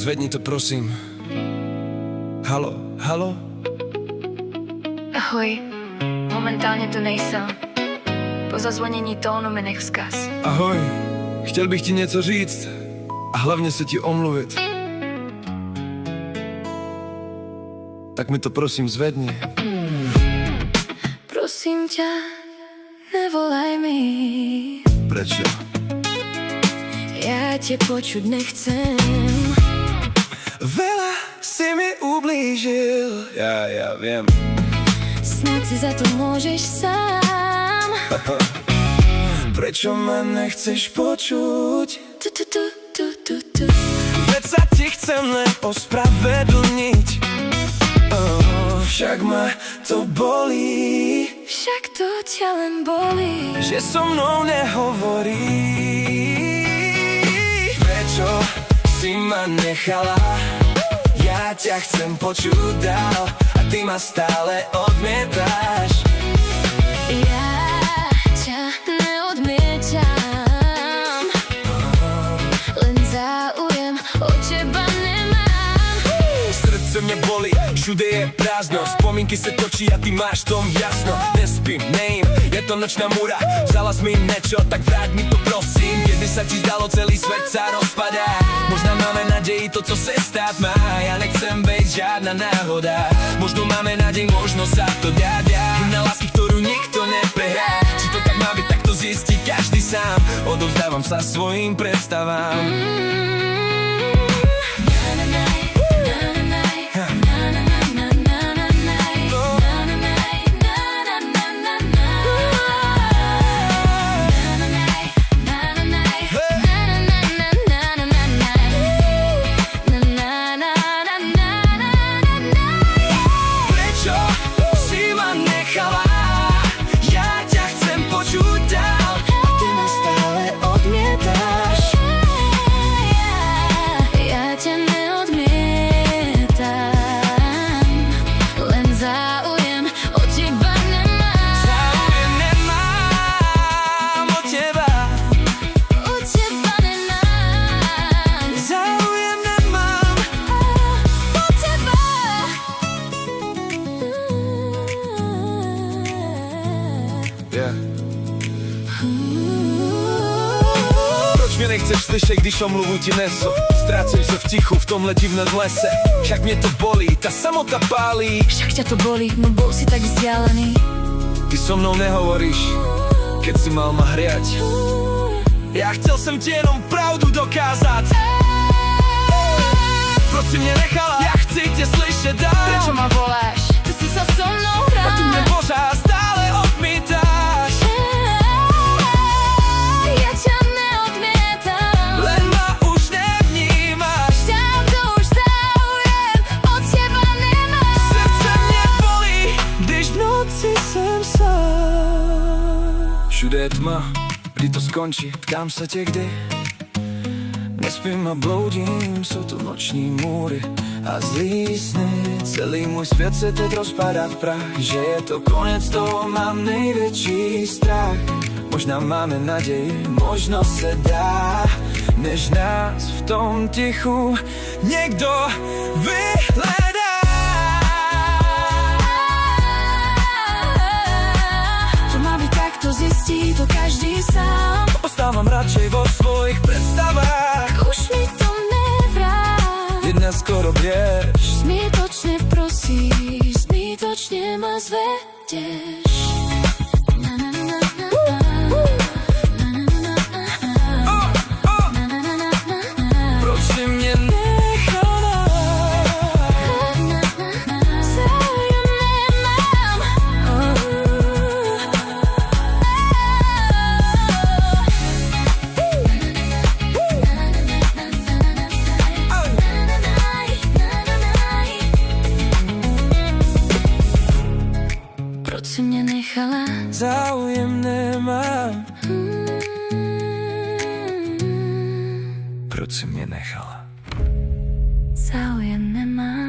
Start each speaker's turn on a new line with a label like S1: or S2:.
S1: Zvedni to prosím. Halo, halo?
S2: Ahoj, momentálně tu nejsem. Po zazvonění tónu mi nech vzkaz.
S1: Ahoj, chtěl bych ti něco říct a hlavně se ti omluvit. Tak mi to prosím zvedni.
S2: Prosím ťa, nevolaj mi.
S1: Prečo?
S2: Ja te počuť nechcem.
S1: Veľa si mi ublížil. Ja viem.
S2: Snad si za to môžeš sám.
S1: Prečo ma nechceš počuť?
S2: Tu.
S1: Veď sa ti chcem len ospravedlniť. Však ma to bolí.
S2: Však to ťa len bolí,
S1: že so mnou nehovorí. Prečo si ma nechala? Ja ťa chcem počuť dál a ty ma stále odmietáš.
S2: ja ťa neodmietam, len záujem od teba nemám.
S1: Srdce mne bolí, všude je prázdno, spomínky sa točí a ty máš tom jasno. Nespím, nejím, je to nočná múra, vzala si mi niečo, tak vráť mi to prosím. Kedy sa ti zdalo, celý svet sa rozpadá. Možno máme nádej, to co se stát má. Ja nechcem byť žiadna náhoda. Možno máme nádej, možno sa to dá. Na lásky, ktorú nikto neprehrá. Či to tak má byť, tak to zistí každý sám. Odovzdávam sa svojim predstavám. Proč mě nechceš slyšet, když omluvu ti nesu? Ztrácím se v tichu v tomhle divném lese. Však mě to bolí, ta samota pálí.
S2: Však ťa to bolí, no bol si tak vzdialený.
S1: Ty so mnou nehovoríš, keď si mal ma hriať. Ja chcel som ti jenom pravdu dokázať. Proč si mne nechala? Ja chci te slyšet dál.
S2: Prečo ma voláš? Ty si sa so mnou hral.
S1: A ty mne pořád stále odmítáš.
S2: Ja ťa neodmietam,
S1: Len ma už nevnímaš.
S2: ťa to už záujem od teba nemám.
S1: Srdce mne bolí, když v noci jsem sám. Všude je tma, kdy to skončí, ptám sa te kdy. Nespím a bloudím, jsou tu noční můry a zlý sny. Celý můj svět se teď rozpadá v prach. Že je to konec, toho mám největší strach. Možná máme naději, možno se dá, než nás v tom tichu někdo vyhledá.
S2: To má byť tak, to zistí to každý sám.
S1: Ostávám radšej vo svojich predstavách.
S2: Už mi to nevrát.
S1: Jedna skoro vieš.
S2: Zbytočne prosíš, zbytočne ma zvedieš.
S1: Proč si mne nechala?
S2: Záujem nemám. Proč si mne nechala?
S1: Záujem nemám. Proč si mne nechala?
S2: Záujem nemám.